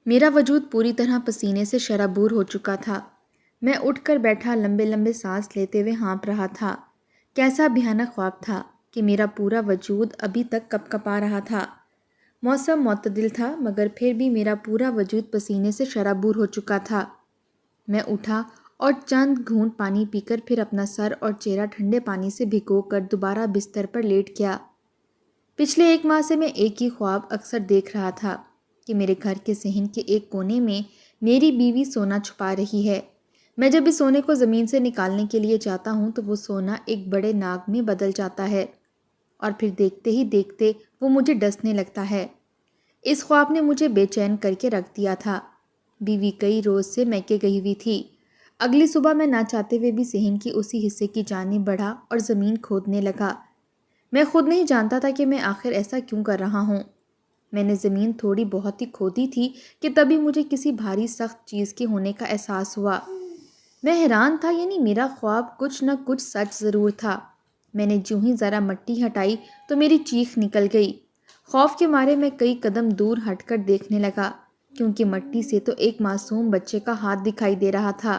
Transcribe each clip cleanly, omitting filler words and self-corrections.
میرا وجود پوری طرح پسینے سے شرابور ہو چکا تھا۔ میں اٹھ کر بیٹھا، لمبے لمبے سانس لیتے ہوئے ہانپ رہا تھا۔ کیسا بھیانک خواب تھا کہ میرا پورا وجود ابھی تک کپ کپا رہا تھا۔ موسم معتدل تھا مگر پھر بھی میرا پورا وجود پسینے سے شرابور ہو چکا تھا۔ میں اٹھا اور چند گھونٹ پانی پی کر پھر اپنا سر اور چہرہ ٹھنڈے پانی سے بھگو کر دوبارہ بستر پر لیٹ گیا۔ پچھلے 1 ماہ سے میں ایک ہی خواب اکثر دیکھ رہا تھا کہ میرے گھر کے صحن کے ایک کونے میں میری بیوی سونا چھپا رہی ہے۔ میں جب اس سونے کو زمین سے نکالنے کے لیے جاتا ہوں تو وہ سونا ایک بڑے ناگ میں بدل جاتا ہے اور پھر دیکھتے ہی دیکھتے وہ مجھے ڈسنے لگتا ہے۔ اس خواب نے مجھے بے چین کر کے رکھ دیا تھا۔ بیوی کئی روز سے میکے گئی ہوئی تھی۔ اگلی صبح میں نہ چاہتے ہوئے بھی صحن کی اسی حصے کی جانب بڑھا اور زمین کھودنے لگا۔ میں خود نہیں جانتا تھا کہ میں آخر ایسا کیوں کر رہا ہوں۔ میں نے زمین تھوڑی بہت ہی کھودی تھی کہ تبھی مجھے کسی بھاری سخت چیز کے ہونے کا احساس ہوا۔ میں حیران تھا، یعنی میرا خواب کچھ نہ کچھ سچ ضرور تھا۔ میں نے جوں ہی ذرا مٹی ہٹائی تو میری چیخ نکل گئی۔ خوف کے مارے میں کئی قدم دور ہٹ کر دیکھنے لگا کیونکہ مٹی سے تو ایک معصوم بچے کا ہاتھ دکھائی دے رہا تھا۔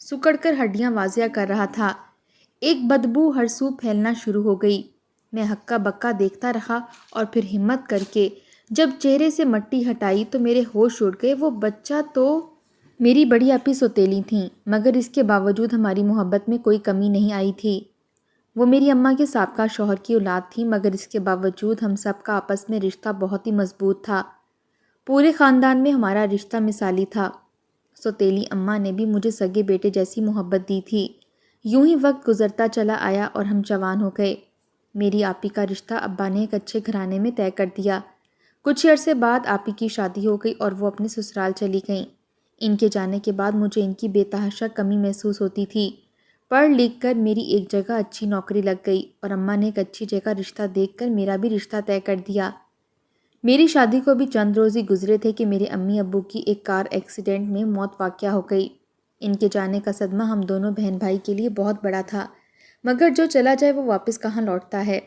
سکڑ کر ہڈیاں واضح کر رہا تھا۔ ایک بدبو ہر سو پھیلنا شروع ہو گئی۔ میں ہکا بکا دیکھتا رہا اور پھر ہمت کر کے جب چہرے سے مٹی ہٹائی تو میرے ہوش اڑ گئے۔ وہ بچہ تو میری بڑی آپی سوتیلی تھیں، مگر اس کے باوجود ہماری محبت میں کوئی کمی نہیں آئی تھی۔ وہ میری اماں کے سابقہ شوہر کی اولاد تھی، مگر اس کے باوجود ہم سب کا آپس میں رشتہ بہت ہی مضبوط تھا۔ پورے خاندان میں ہمارا رشتہ مثالی تھا۔ سوتیلی اماں نے بھی مجھے سگے بیٹے جیسی محبت دی تھی۔ یوں ہی وقت گزرتا چلا آیا اور ہم جوان ہو گئے۔ میری آپی کا رشتہ ابا نے ایک اچھے گھرانے میں طے کر دیا۔ کچھ عرصے بعد آپی کی شادی ہو گئی اور وہ اپنے سسرال چلی گئیں۔ ان کے جانے کے بعد مجھے ان کی بے تحاشا کمی محسوس ہوتی تھی۔ پڑھ لکھ کر میری ایک جگہ اچھی نوکری لگ گئی اور اماں نے ایک اچھی جگہ رشتہ دیکھ کر میرا بھی رشتہ طے کر دیا۔ میری شادی کو بھی چند روز ہی گزرے تھے کہ میرے امی ابو کی ایک کار ایکسیڈنٹ میں موت واقع ہو گئی۔ ان کے جانے کا صدمہ ہم دونوں بہن بھائی کے لیے بہت بڑا تھا، مگر جو چلا جائے وہ واپس کہاں لوٹتا ہے۔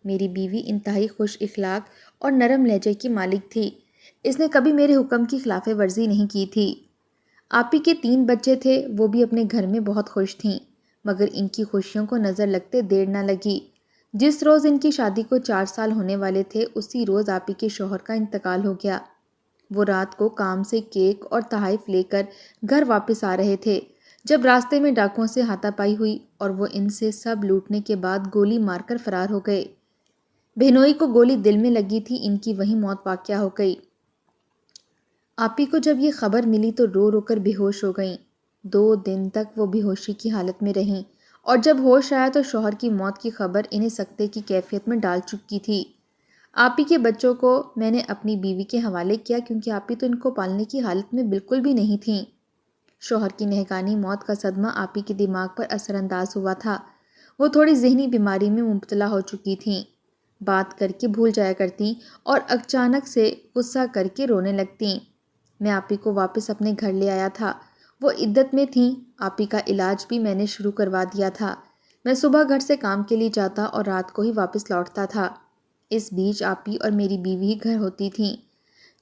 میری بیوی انتہائی خوش اخلاق اور نرم لہجے کی مالک تھی۔ اس نے کبھی میرے حکم کی خلاف ورزی نہیں کی تھی۔ آپی کے 3 بچے تھے، وہ بھی اپنے گھر میں بہت خوش تھیں، مگر ان کی خوشیوں کو نظر لگتے دیر نہ لگی۔ جس روز ان کی شادی کو 4 سال ہونے والے تھے، اسی روز آپی کے شوہر کا انتقال ہو گیا۔ وہ رات کو کام سے کیک اور تحائف لے کر گھر واپس آ رہے تھے جب راستے میں ڈاکوؤں سے ہاتھا پائی ہوئی اور وہ ان سے سب لوٹنے کے بعد گولی مار کر فرار ہو گئے۔ بہنوئی کو گولی دل میں لگی تھی، ان کی وہیں موت واقع ہو گئی۔ آپی کو جب یہ خبر ملی تو رو رو کر بے ہوش ہو گئیں۔ 2 دن تک وہ بے ہوشی کی حالت میں رہیں اور جب ہوش آیا تو شوہر کی موت کی خبر انہیں سکتے کی کیفیت میں ڈال چکی تھی۔ آپی کے بچوں کو میں نے اپنی بیوی کے حوالے کیا کیونکہ آپی تو ان کو پالنے کی حالت میں بالکل بھی نہیں تھیں۔ شوہر کی نہگانی موت کا صدمہ آپی کے دماغ پر اثر انداز ہوا تھا۔ وہ تھوڑی ذہنی بیماری میں مبتلا ہو چکی تھیں۔ بات کر کے بھول جایا کرتیں اور اچانک سے غصہ کر کے رونے لگتیں۔ میں آپی کو واپس اپنے گھر لے آیا تھا۔ وہ عدت میں تھیں۔ آپی کا علاج بھی میں نے شروع کروا دیا تھا۔ میں صبح گھر سے کام کے لیے جاتا اور رات کو ہی واپس لوٹتا تھا۔ اس بیچ آپی اور میری بیوی ہی گھر ہوتی تھیں۔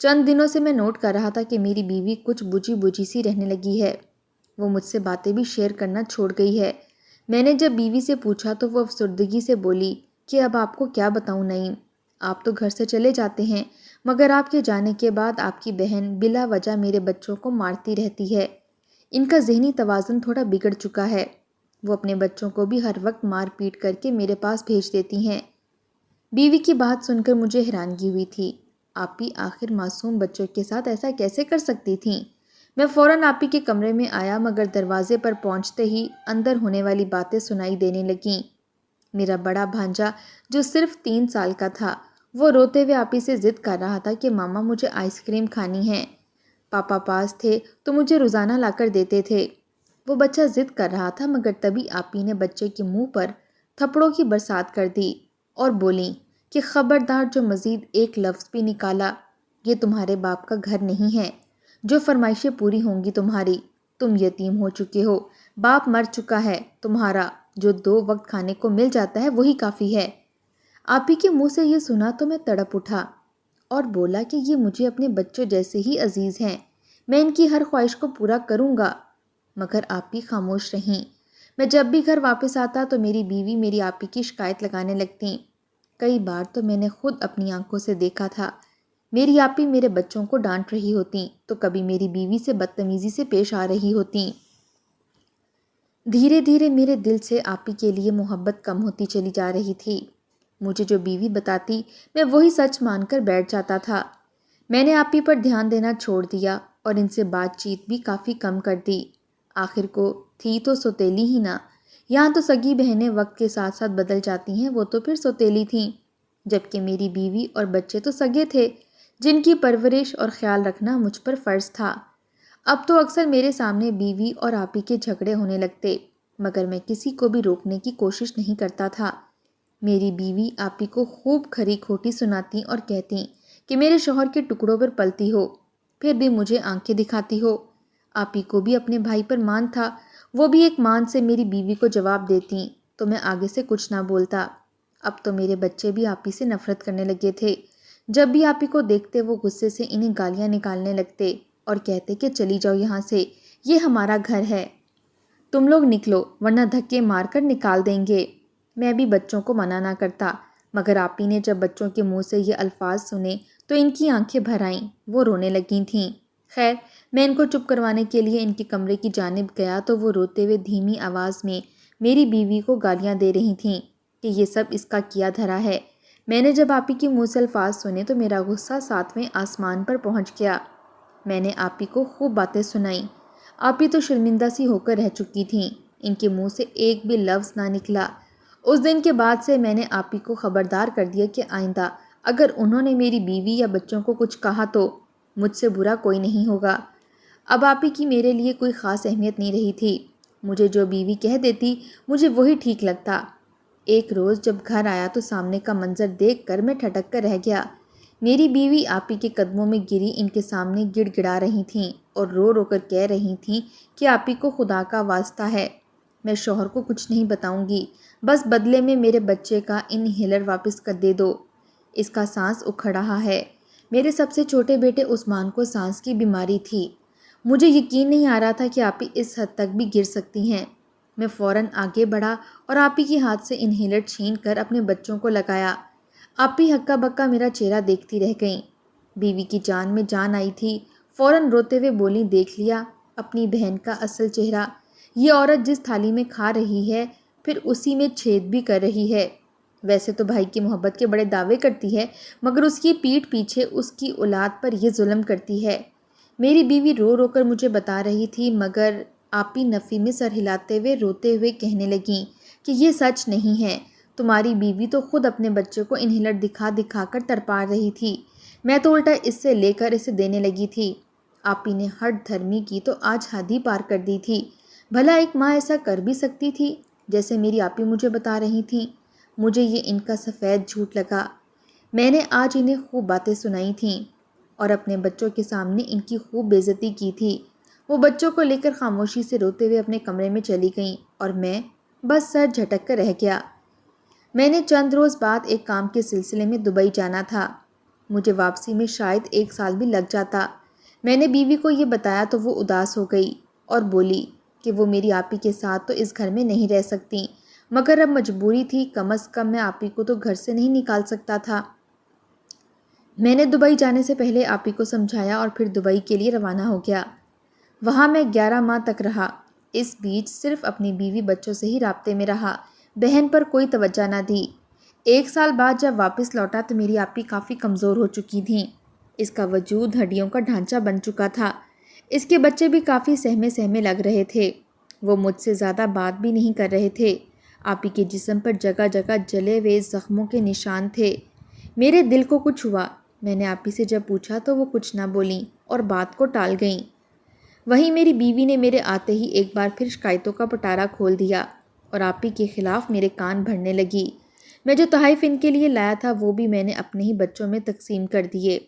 چند دنوں سے میں نوٹ کر رہا تھا کہ میری بیوی کچھ بجھی بجھی سی رہنے لگی ہے۔ وہ مجھ سے باتیں بھی شیئر کرنا چھوڑ گئی ہے۔ میں نے جب بیوی سے پوچھا تو وہ افسردگی سے بولی کہ اب آپ کو کیا بتاؤں نعیم، آپ تو گھر سے چلے جاتے ہیں، مگر آپ کے جانے کے بعد آپ کی بہن بلا وجہ میرے بچوں کو مارتی رہتی ہے۔ ان کا ذہنی توازن تھوڑا بگڑ چکا ہے۔ وہ اپنے بچوں کو بھی ہر وقت مار پیٹ کر کے میرے پاس بھیج دیتی ہیں۔ بیوی کی بات سن کر مجھے حیرانگی ہوئی تھی۔ آپی آخر معصوم بچوں کے ساتھ ایسا کیسے کر سکتی تھیں؟ میں فوراً آپی کے کمرے میں آیا مگر دروازے پر پہنچتے ہی اندر ہونے والی باتیں سنائی دینے لگیں۔ میرا بڑا بھانجا جو صرف 3 سال کا تھا، وہ روتے ہوئے آپی سے ضد کر رہا تھا کہ ماما مجھے آئس کریم کھانی ہے۔ پاپا پاس تھے تو مجھے روزانہ لا کر دیتے تھے۔ وہ بچہ ضد کر رہا تھا مگر تبھی آپی نے بچے کے منہ پر تھپڑوں کی برسات کر دی اور بولیں کہ خبردار جو مزید ایک لفظ بھی نکالا، یہ تمہارے باپ کا گھر نہیں ہے۔ جو فرمائشیں پوری ہوں گی تمہاری، تم یتیم ہو چکے ہو، باپ مر چکا ہے تمہارا، جو 2 وقت کھانے کو مل جاتا ہے وہی کافی ہے۔ آپی کے منہ سے یہ سنا تو میں تڑپ اٹھا اور بولا کہ یہ مجھے اپنے بچوں جیسے ہی عزیز ہیں، میں ان کی ہر خواہش کو پورا کروں گا۔ مگر آپی خاموش رہیں۔ میں جب بھی گھر واپس آتا تو میری بیوی میری آپی کی شکایت لگانے لگتی۔ کئی بار تو میں نے خود اپنی آنکھوں سے دیکھا تھا، میری آپی میرے بچوں کو ڈانٹ رہی ہوتی تو کبھی میری بیوی سے بدتمیزی سے پیش آ رہی ہوتی۔ دھیرے دھیرے میرے دل سے آپی کے لیے محبت کم ہوتی چلی جا رہی تھی۔ مجھے جو بیوی بتاتی میں وہی سچ مان کر بیٹھ جاتا تھا۔ میں نے آپی پر دھیان دینا چھوڑ دیا اور ان سے بات چیت بھی کافی کم کر دی۔ آخر کو تھی تو سوتیلی ہی نا، یہاں تو سگی بہنیں وقت کے ساتھ ساتھ بدل جاتی ہیں، وہ تو پھر سوتیلی تھیں، جبکہ میری بیوی اور بچے تو سگے تھے جن کی پرورش اور خیال رکھنا مجھ پر فرض تھا۔ اب تو اکثر میرے سامنے بیوی اور آپی کے جھگڑے ہونے لگتے، مگر میں کسی کو بھی روکنے کی کوشش نہیں کرتا تھا۔ میری بیوی آپی کو خوب کھری کھوٹی سناتی اور کہتی کہ میرے شوہر کے ٹکڑوں پر پلتی ہو، پھر بھی مجھے آنکھیں دکھاتی ہو۔ آپی کو بھی اپنے بھائی پر مان تھا، وہ بھی ایک مان سے میری بیوی کو جواب دیتی تو میں آگے سے کچھ نہ بولتا۔ اب تو میرے بچے بھی آپی سے نفرت کرنے لگے تھے۔ جب بھی آپی کو دیکھتے وہ غصے سے انہیں گالیاں نکالنے لگتے اور کہتے کہ چلی جاؤ یہاں سے، یہ ہمارا گھر ہے، تم لوگ نکلو ورنہ دھکے مار کر نکال دیں گے۔ میں بھی بچوں کو منع نہ کرتا، مگر آپی نے جب بچوں کے منہ سے یہ الفاظ سنے تو ان کی آنکھیں بھر آئیں، وہ رونے لگی تھیں۔ خیر میں ان کو چپ کروانے کے لیے ان کے کمرے کی جانب گیا تو وہ روتے ہوئے دھیمی آواز میں میری بیوی کو گالیاں دے رہی تھیں کہ یہ سب اس کا کیا دھرا ہے۔ میں نے جب آپی کے منہ سے الفاظ سنے تو میرا غصہ 7ویں آسمان پر پہنچ گیا۔ میں نے آپی کو خوب باتیں سنائیں۔ آپی تو شرمندہ سی ہو کر رہ چکی تھیں، ان کے منہ سے ایک بھی لفظ نہ نکلا۔ اس دن کے بعد سے میں نے آپی کو خبردار کر دیا کہ آئندہ اگر انہوں نے میری بیوی یا بچوں کو کچھ کہا تو مجھ سے برا کوئی نہیں ہوگا۔ اب آپی کی میرے لیے کوئی خاص اہمیت نہیں رہی تھی، مجھے جو بیوی کہہ دیتی مجھے وہی ٹھیک لگتا۔ ایک روز جب گھر آیا تو سامنے کا منظر دیکھ کر میں ٹھٹک کر رہ گیا۔ میری بیوی آپی کے قدموں میں گری ان کے سامنے گڑ گڑا رہی تھیں اور رو رو کر کہہ رہی تھیں کہ آپی کو خدا کا واسطہ ہے، میں شوہر کو کچھ نہیں بتاؤں گی، بس بدلے میں میرے بچے کا انہیلر واپس کر دے دو، اس کا سانس اکھڑ رہا ہے۔ میرے سب سے چھوٹے بیٹے عثمان کو سانس کی بیماری تھی۔ مجھے یقین نہیں آ رہا تھا کہ آپی اس حد تک بھی گر سکتی ہیں۔ میں فوراً آگے بڑھا اور آپی کے ہاتھ سے انہیلر چھین کر اپنے بچوں کو لگایا۔ آپی ہکا بکا میرا چہرہ دیکھتی رہ گئیں۔ بیوی کی جان میں جان آئی تھی، فوراً روتے ہوئے بولی دیکھ لیا اپنی بہن کا اصل چہرہ، یہ عورت جس تھالی میں کھا رہی ہے پھر اسی میں چھید بھی کر رہی ہے۔ ویسے تو بھائی کی محبت کے بڑے دعوے کرتی ہے، مگر اس کی پیٹھ پیچھے اس کی اولاد پر یہ ظلم کرتی ہے۔ میری بیوی رو رو کر مجھے بتا رہی تھی، مگر آپی نفی میں سر ہلاتے ہوئے روتے ہوئے کہنے لگیں کہ یہ سچ نہیں ہے، تمہاری بیوی تو خود اپنے بچے کو انہیلر دکھا دکھا کر تڑپا رہی تھی، میں تو الٹا اس سے لے کر اسے دینے لگی تھی۔ آپی نے ہٹ دھرمی کی تو آج حد ہی پار کر دی تھی۔ بھلا ایک ماں ایسا کر بھی سکتی تھی جیسے میری آپی مجھے بتا رہی تھیں؟ مجھے یہ ان کا سفید جھوٹ لگا۔ میں نے آج انہیں خوب باتیں سنائی تھیں اور اپنے بچوں کے سامنے ان کی خوب بے عزتی کی تھی۔ وہ بچوں کو لے کر خاموشی سے روتے ہوئے اپنے کمرے میں چلی گئیں اور میں بس سر جھٹک کر رہ گیا۔ میں نے چند روز بعد ایک کام کے سلسلے میں دبئی جانا تھا، مجھے واپسی میں شاید 1 سال بھی لگ جاتا۔ میں نے بیوی کو یہ بتایا تو وہ اداس ہو گئی اور بولی کہ وہ میری آپی کے ساتھ تو اس گھر میں نہیں رہ سکتی، مگر اب مجبوری تھی، کم از کم میں آپی کو تو گھر سے نہیں نکال سکتا تھا۔ میں نے دبئی جانے سے پہلے آپی کو سمجھایا اور پھر دبئی کے لیے روانہ ہو گیا۔ وہاں میں 11 ماہ تک رہا، اس بیچ صرف اپنی بیوی بچوں سے ہی رابطے میں رہا، بہن پر کوئی توجہ نہ دی۔ 1 سال بعد جب واپس لوٹا تو میری آپی کافی کمزور ہو چکی تھیں، اس کا وجود ہڈیوں کا ڈھانچہ بن چکا تھا، اس کے بچے بھی کافی سہمے سہمے لگ رہے تھے، وہ مجھ سے زیادہ بات بھی نہیں کر رہے تھے۔ آپی کے جسم پر جگہ جگہ جلے ہوئے زخموں کے نشان تھے۔ میرے دل کو کچھ ہوا، میں نے آپی سے جب پوچھا تو وہ کچھ نہ بولیں اور بات کو ٹال گئیں۔ وہیں میری بیوی نے میرے آتے ہی ایک بار پھر شکایتوں کا پٹارا کھول دیا اور آپی کے خلاف میرے کان بھرنے لگی۔ میں جو تحائف ان کے لیے لایا تھا وہ بھی میں نے اپنے ہی بچوں میں تقسیم کر دیے۔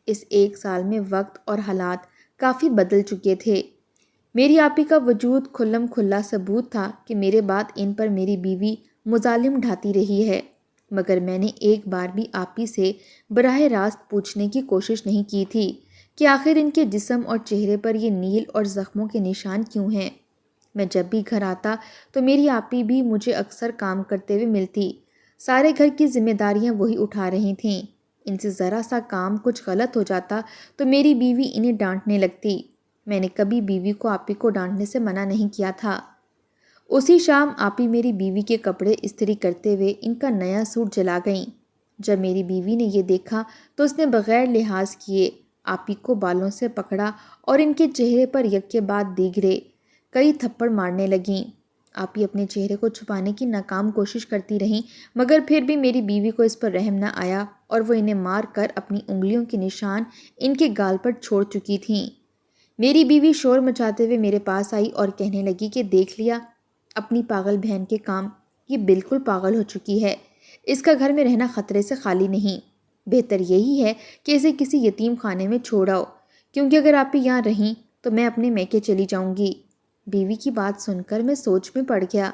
اس 1 سال میں وقت اور حالات کافی بدل چکے تھے۔ میری آپی کا وجود کھلم کھلا ثبوت تھا کہ میرے بعد ان پر میری بیوی مظالم ڈھاتی رہی ہے۔ مگر میں نے ایک بار بھی آپی سے براہ راست پوچھنے کی کوشش نہیں کی تھی کہ آخر ان کے جسم اور چہرے پر یہ نیل اور زخموں کے نشان کیوں ہیں۔ میں جب بھی گھر آتا تو میری آپی بھی مجھے اکثر کام کرتے ہوئے ملتی۔ سارے گھر کی ذمہ داریاں وہی اٹھا رہی تھیں۔ ان سے ذرا سا کام کچھ غلط ہو جاتا تو میری بیوی انہیں ڈانٹنے لگتی۔ میں نے کبھی بیوی کو آپی کو ڈانٹنے سے منع نہیں کیا تھا۔ اسی شام آپی میری بیوی کے کپڑے استری کرتے ہوئے ان کا نیا سوٹ جلا گئیں۔ جب میری بیوی نے یہ دیکھا تو اس نے بغیر لحاظ کیے آپی کو بالوں سے پکڑا اور ان کے چہرے پر یک کے بعد دیگرے کئی تھپڑ مارنے لگیں۔ آپی اپنے چہرے کو چھپانے کی ناکام کوشش کرتی رہیں، مگر پھر بھی میری بیوی کو اس پر رحم نہ آیا اور وہ انہیں مار کر اپنی انگلیوں کے نشان ان کے گال پر چھوڑ چکی تھیں۔ میری بیوی شور مچاتے ہوئے میرے پاس آئی اور کہنے لگی کہ دیکھ لیا اپنی پاگل بہن کے کام، یہ بالکل پاگل ہو چکی ہے، اس کا گھر میں رہنا خطرے سے خالی نہیں، بہتر یہی ہے کہ اسے کسی یتیم خانے میں چھوڑ آؤ، کیونکہ اگر آپ ہی یہاں رہیں تو میں اپنے میکے چلی جاؤں گی۔ بیوی کی بات سن کر میں سوچ میں پڑ گیا۔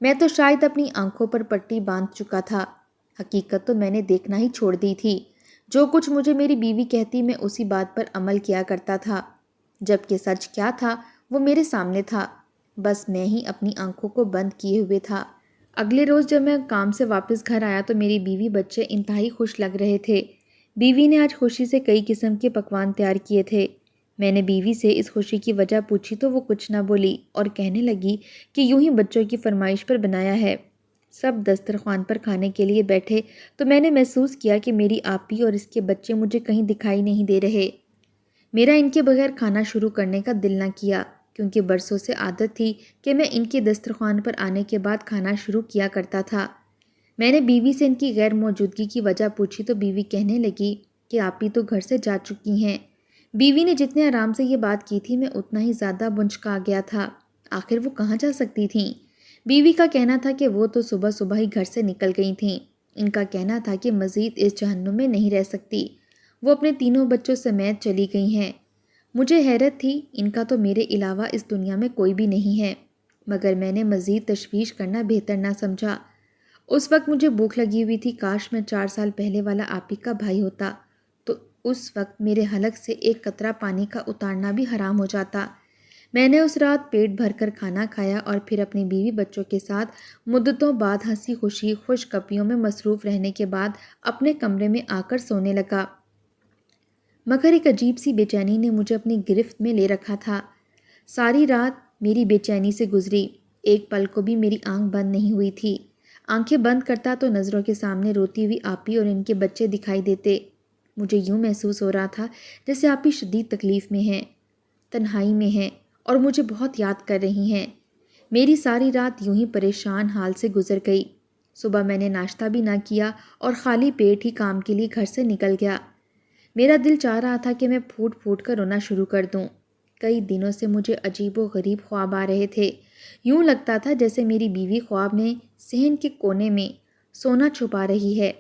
میں تو شاید اپنی آنکھوں پر پٹی باندھ چکا تھا، حقیقت تو میں نے دیکھنا ہی چھوڑ دی تھی۔ جو کچھ مجھے میری بیوی کہتی میں اسی بات پر عمل کیا کرتا تھا، جبکہ سچ کیا تھا وہ میرے سامنے تھا، بس میں ہی اپنی آنکھوں کو بند کیے ہوئے تھا۔ اگلے روز جب میں کام سے واپس گھر آیا تو میری بیوی بچے انتہائی خوش لگ رہے تھے۔ بیوی نے آج خوشی سے کئی قسم کے پکوان تیار کیے تھے۔ میں نے بیوی سے اس خوشی کی وجہ پوچھی تو وہ کچھ نہ بولی اور کہنے لگی کہ یوں ہی بچوں کی فرمائش پر بنایا ہے۔ سب دسترخوان پر کھانے کے لیے بیٹھے تو میں نے محسوس کیا کہ میری آپی اور اس کے بچے مجھے کہیں دکھائی نہیں دے رہے۔ میرا ان کے بغیر کھانا شروع کرنے کا دل نہ کیا، کیونکہ برسوں سے عادت تھی کہ میں ان کے دسترخوان پر آنے کے بعد کھانا شروع کیا کرتا تھا۔ میں نے بیوی سے ان کی غیر موجودگی کی وجہ پوچھی تو بیوی کہنے لگی کہ آپی تو گھر سے جا چکی ہیں۔ بیوی نے جتنے آرام سے یہ بات کی تھی میں اتنا ہی زیادہ بنچکا گیا تھا۔ آخر وہ کہاں جا سکتی تھیں؟ بیوی کا کہنا تھا کہ وہ تو صبح صبح ہی گھر سے نکل گئی تھیں۔ ان کا کہنا تھا کہ مزید اس جہنم میں نہیں رہ سکتی، وہ اپنے تینوں بچوں سمیت چلی گئی ہیں۔ مجھے حیرت تھی، ان کا تو میرے علاوہ اس دنیا میں کوئی بھی نہیں ہے، مگر میں نے مزید تشویش کرنا بہتر نہ سمجھا۔ اس وقت مجھے بھوک لگی ہوئی تھی، کاش میں 4 سال پہلے والا آپی کا بھائی ہوتا تو اس وقت میرے حلق سے ایک قطرہ پانی کا اتارنا بھی حرام ہو جاتا۔ میں نے اس رات پیٹ بھر کر کھانا کھایا اور پھر اپنی بیوی بچوں کے ساتھ مدتوں بعد ہنسی خوشی خوش گپیوں میں مصروف رہنے کے بعد اپنے کمرے میں آ کر سونے لگا، مگر ایک عجیب سی بے چینی نے مجھے اپنی گرفت میں لے رکھا تھا۔ ساری رات میری بے چینی سے گزری، ایک پل کو بھی میری آنکھ بند نہیں ہوئی تھی۔ آنکھیں بند کرتا تو نظروں کے سامنے روتی ہوئی آپی اور ان کے بچے دکھائی دیتے۔ مجھے یوں محسوس ہو رہا تھا جیسے آپی شدید تکلیف میں ہیں، تنہائی میں ہیں اور مجھے بہت یاد کر رہی ہیں۔ میری ساری رات یوں ہی پریشان حال سے گزر گئی۔ صبح میں نے ناشتہ بھی نہ کیا اور خالی پیٹ ہی کام کے لیے گھر سے نکل گیا۔ میرا دل چاہ رہا تھا کہ میں پھوٹ پھوٹ کر رونا شروع کر دوں۔ کئی دنوں سے مجھے عجیب و غریب خواب آ رہے تھے۔ یوں لگتا تھا جیسے میری بیوی خواب میں صحن کے کونے میں سونا چھپا رہی ہے،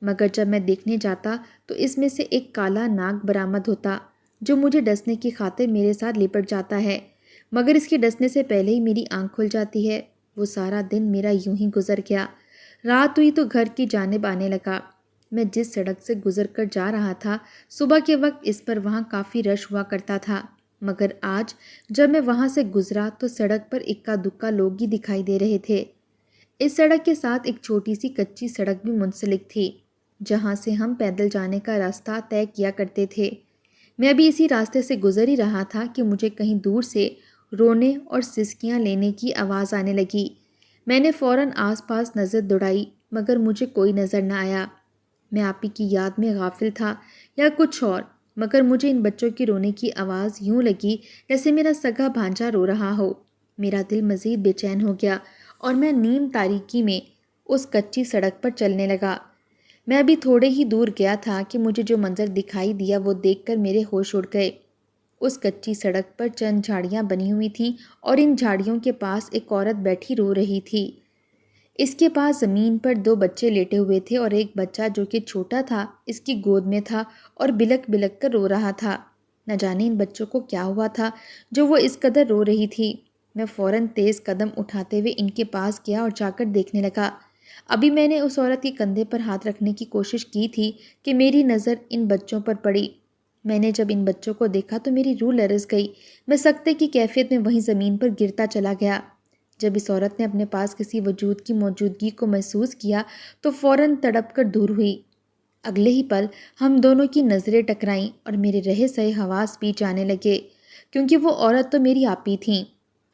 مگر جب میں دیکھنے جاتا تو اس میں سے ایک کالا ناگ برآمد ہوتا جو مجھے ڈسنے کی خاطر میرے ساتھ لپٹ جاتا ہے، مگر اس کے ڈسنے سے پہلے ہی میری آنکھ کھل جاتی ہے۔ وہ سارا دن میرا یوں ہی گزر گیا۔ رات ہوئی تو گھر کی جانب آنے لگا۔ میں جس سڑک سے گزر کر جا رہا تھا صبح کے وقت اس پر وہاں کافی رش ہوا کرتا تھا، مگر آج جب میں وہاں سے گزرا تو سڑک پر اکا دکا لوگ ہی دکھائی دے رہے تھے۔ اس سڑک کے ساتھ ایک چھوٹی سی کچی سڑک بھی منسلک تھی، جہاں سے ہم پیدل جانے کا راستہ طے کیا کرتے تھے۔ میں ابھی اسی راستے سے گزر ہی رہا تھا کہ مجھے کہیں دور سے رونے اور سسکیاں لینے کی آواز آنے لگی۔ میں نے فوراً آس پاس نظر دوڑائی، مگر مجھے کوئی نظر نہ آیا۔ میں آپی کی یاد میں غافل تھا یا کچھ اور، مگر مجھے ان بچوں کی رونے کی آواز یوں لگی جیسے میرا سگا بھانجا رو رہا ہو۔ میرا دل مزید بے چین ہو گیا اور میں نیم تاریکی میں اس کچی سڑک پر چلنے لگا۔ میں ابھی تھوڑے ہی دور گیا تھا کہ مجھے جو منظر دکھائی دیا وہ دیکھ کر میرے ہوش اڑ گئے۔ اس کچی سڑک پر چند جھاڑیاں بنی ہوئی تھیں اور ان جھاڑیوں کے پاس ایک عورت بیٹھی رو رہی تھی۔ اس کے پاس زمین پر 2 بچے لیٹے ہوئے تھے اور ایک بچہ جو کہ چھوٹا تھا اس کی گود میں تھا اور بلک بلک کر رو رہا تھا۔ نہ جانے ان بچوں کو کیا ہوا تھا جو وہ اس قدر رو رہی تھی۔ میں فوراً تیز قدم اٹھاتے ہوئے ان کے پاس گیا اور جا کر دیکھنے لگا۔ ابھی میں نے اس عورت کے کندھے پر ہاتھ رکھنے کی کوشش کی تھی کہ میری نظر ان بچوں پر پڑی۔ میں نے جب ان بچوں کو دیکھا تو میری روح لرز گئی۔ میں سکتے کی کیفیت میں وہیں زمین پر گرتا چلا گیا۔ جب اس عورت نے اپنے پاس کسی وجود کی موجودگی کو محسوس کیا تو فوراً تڑپ کر دور ہوئی۔ اگلے ہی پل ہم دونوں کی نظریں ٹکرائیں اور میرے رہے سہے حواس پیچھ جانے لگے، کیونکہ وہ عورت تو میری آپی تھیں۔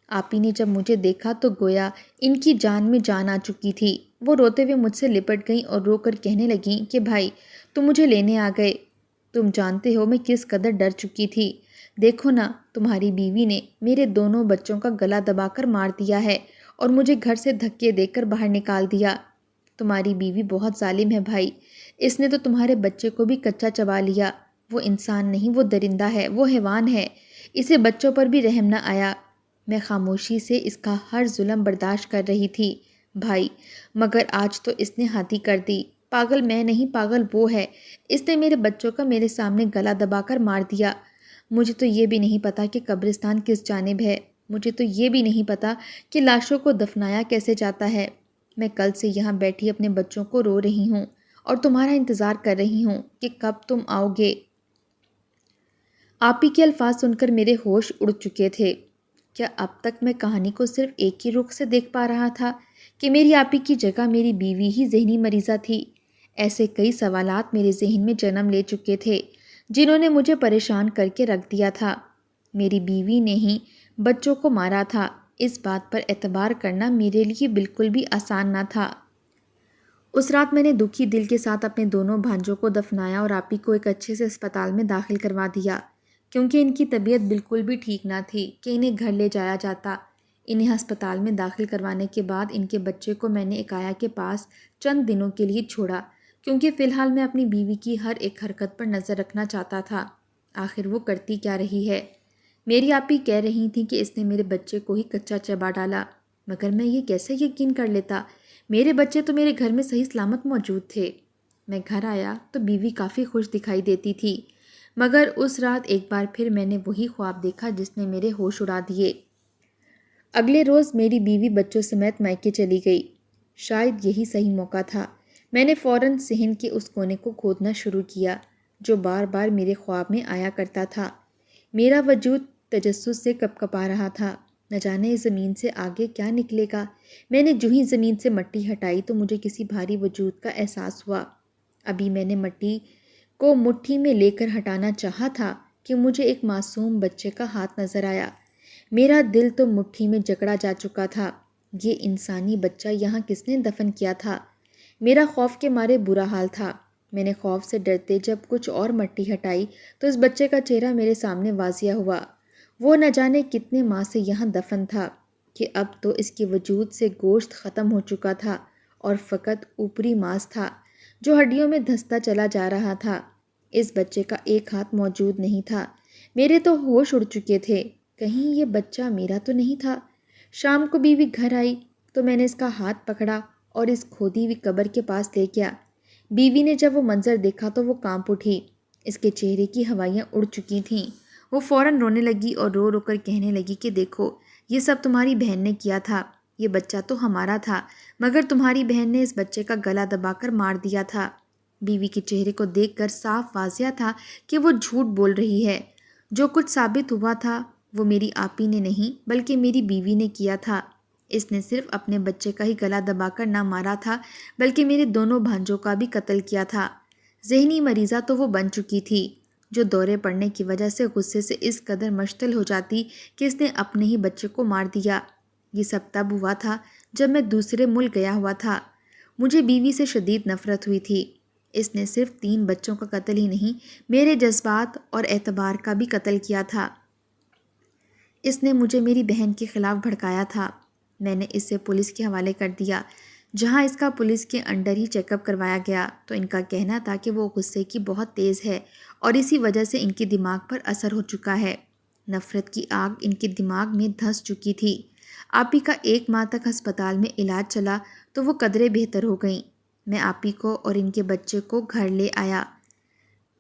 آپی نے جب مجھے دیکھا تو گویا ان کی جان میں جان آ چکی تھی۔ وہ روتے ہوئے مجھ سے لپٹ گئیں اور رو کر کہنے لگیں کہ بھائی تم مجھے لینے آ گئے۔ تم جانتے ہو میں کس قدر ڈر چکی تھی۔ دیکھو نا، تمہاری بیوی نے میرے دونوں بچوں کا گلا دبا کر مار دیا ہے اور مجھے گھر سے دھکے دے کر باہر نکال دیا۔ تمہاری بیوی بہت ظالم ہے بھائی، اس نے تو تمہارے بچے کو بھی کچا چبا لیا۔ وہ انسان نہیں، وہ درندہ ہے، وہ حیوان ہے۔ اسے بچوں پر بھی رحم نہ آیا۔ میں خاموشی سے اس کا ہر ظلم برداشت کر رہی تھی بھائی، مگر آج تو اس نے حادی کر دی۔ پاگل میں نہیں، پاگل وہ ہے۔ اس نے میرے بچوں کا میرے سامنے گلا دبا کر مار دیا۔ مجھے تو یہ بھی نہیں پتا کہ قبرستان کس جانب ہے۔ مجھے تو یہ بھی نہیں پتا کہ لاشوں کو دفنایا کیسے جاتا ہے۔ میں کل سے یہاں بیٹھی اپنے بچوں کو رو رہی ہوں اور تمہارا انتظار کر رہی ہوں کہ کب تم آؤ گے۔ آپی کے الفاظ سن کر میرے ہوش اڑ چکے تھے۔ کیا اب تک میں کہانی کو صرف ایک ہی رخ سے دیکھ پا رہا تھا کہ میری آپی کی جگہ میری بیوی ہی ذہنی مریضہ تھی؟ ایسے کئی سوالات میرے ذہن میں جنم لے چکے تھے جنہوں نے مجھے پریشان کر کے رکھ دیا تھا۔ میری بیوی نے ہی بچوں کو مارا تھا، اس بات پر اعتبار کرنا میرے لیے بالکل بھی آسان نہ تھا۔ اس رات میں نے دکھی دل کے ساتھ اپنے دونوں بھانجوں کو دفنایا اور آپی کو ایک اچھے سے اسپتال میں داخل کروا دیا، کیونکہ ان کی طبیعت بالکل بھی ٹھیک نہ تھی کہ انہیں گھر لے جایا جاتا۔ انہیں ہسپتال میں داخل کروانے کے بعد ان کے بچے کو میں نے اکایا کے پاس چند دنوں کے لیے چھوڑا، کیونکہ فی الحال میں اپنی بیوی کی ہر ایک حرکت پر نظر رکھنا چاہتا تھا۔ آخر وہ کرتی کیا رہی ہے؟ میری آپی کہہ رہی تھیں کہ اس نے میرے بچے کو ہی کچا چبا ڈالا، مگر میں یہ کیسے یقین کر لیتا؟ میرے بچے تو میرے گھر میں صحیح سلامت موجود تھے۔ میں گھر آیا تو بیوی کافی خوش دکھائی دیتی تھی، مگر اس رات ایک بار پھر میں نے وہی خواب دیکھا جس نے میرے ہوش اڑا دیے۔ اگلے روز میری بیوی بچوں سمیت میکے چلی گئی۔ شاید یہی صحیح موقع تھا۔ میں نے فوراً صحن کے اس کونے کو کھودنا شروع کیا جو بار بار میرے خواب میں آیا کرتا تھا۔ میرا وجود تجسس سے کپکپا رہا تھا، نہ جانے اس زمین سے آگے کیا نکلے گا۔ میں نے جو ہی زمین سے مٹی ہٹائی تو مجھے کسی بھاری وجود کا احساس ہوا۔ ابھی میں نے مٹی کو مٹھی میں لے کر ہٹانا چاہا تھا کہ مجھے ایک معصوم بچے کا ہاتھ نظر آیا۔ میرا دل تو مٹھی میں جکڑا جا چکا تھا۔ یہ انسانی بچہ یہاں کس نے دفن کیا تھا؟ میرا خوف کے مارے برا حال تھا۔ میں نے خوف سے ڈرتے جب کچھ اور مٹی ہٹائی تو اس بچے کا چہرہ میرے سامنے واضح ہوا۔ وہ نہ جانے کتنے ماہ سے یہاں دفن تھا کہ اب تو اس کے وجود سے گوشت ختم ہو چکا تھا اور فقط اوپری ماس تھا جو ہڈیوں میں دھنستا چلا جا رہا تھا۔ اس بچے کا ایک ہاتھ موجود نہیں تھا۔ میرے تو ہوش اڑ چکے تھے، کہیں یہ بچہ میرا تو نہیں تھا۔ شام کو بیوی گھر آئی تو میں نے اس کا ہاتھ پکڑا اور اس کھودی ہوئی قبر کے پاس لے گیا۔ بیوی نے جب وہ منظر دیکھا تو وہ کانپ اٹھی۔ اس کے چہرے کی ہوائیاں اڑ چکی تھیں۔ وہ فوراً رونے لگی اور رو رو کر کہنے لگی کہ دیکھو، یہ سب تمہاری بہن نے کیا تھا۔ یہ بچہ تو ہمارا تھا، مگر تمہاری بہن نے اس بچے کا گلا دبا کر مار دیا تھا۔ بیوی کے چہرے کو دیکھ کر صاف واضح تھا کہ وہ جھوٹ بول رہی ہے۔ جو کچھ ثابت ہوا تھا وہ میری آپی نے نہیں بلکہ میری بیوی نے کیا تھا۔ اس نے صرف اپنے بچے کا ہی گلا دبا کر نہ مارا تھا بلکہ میرے دونوں بھانجوں کا بھی قتل کیا تھا۔ ذہنی مریضہ تو وہ بن چکی تھی، جو دورے پڑنے کی وجہ سے غصے سے اس قدر مشتعل ہو جاتی کہ اس نے اپنے ہی بچے کو مار دیا۔ یہ سب تب ہوا تھا جب میں دوسرے ملک گیا ہوا تھا۔ مجھے بیوی سے شدید نفرت ہوئی تھی۔ اس نے صرف 3 بچوں کا قتل ہی نہیں، میرے جذبات اور اعتبار کا بھی قتل کیا تھا۔ اس نے مجھے میری بہن کے خلاف بھڑکایا تھا۔ میں نے اسے پولیس کے حوالے کر دیا، جہاں اس کا پولیس کے انڈر ہی چیک اپ کروایا گیا تو ان کا کہنا تھا کہ وہ غصے کی بہت تیز ہے اور اسی وجہ سے ان کے دماغ پر اثر ہو چکا ہے۔ نفرت کی آگ ان کے دماغ میں دھس چکی تھی۔ آپی کا 1 ماہ تک ہسپتال میں علاج چلا تو وہ قدرے بہتر ہو گئیں۔ میں آپی کو اور ان کے بچے کو گھر لے آیا۔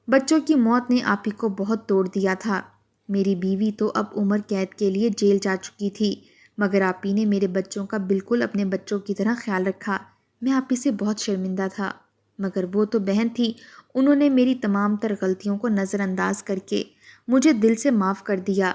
بچوں کی موت نے آپی کو بہت توڑ دیا تھا۔ میری بیوی تو اب عمر قید کے لیے جیل جا چکی تھی، مگر آپی نے میرے بچوں کا بالکل اپنے بچوں کی طرح خیال رکھا۔ میں آپ ہی سے بہت شرمندہ تھا، مگر وہ تو بہن تھی، انہوں نے میری تمام تر غلطیوں کو نظر انداز کر کے مجھے دل سے معاف کر دیا۔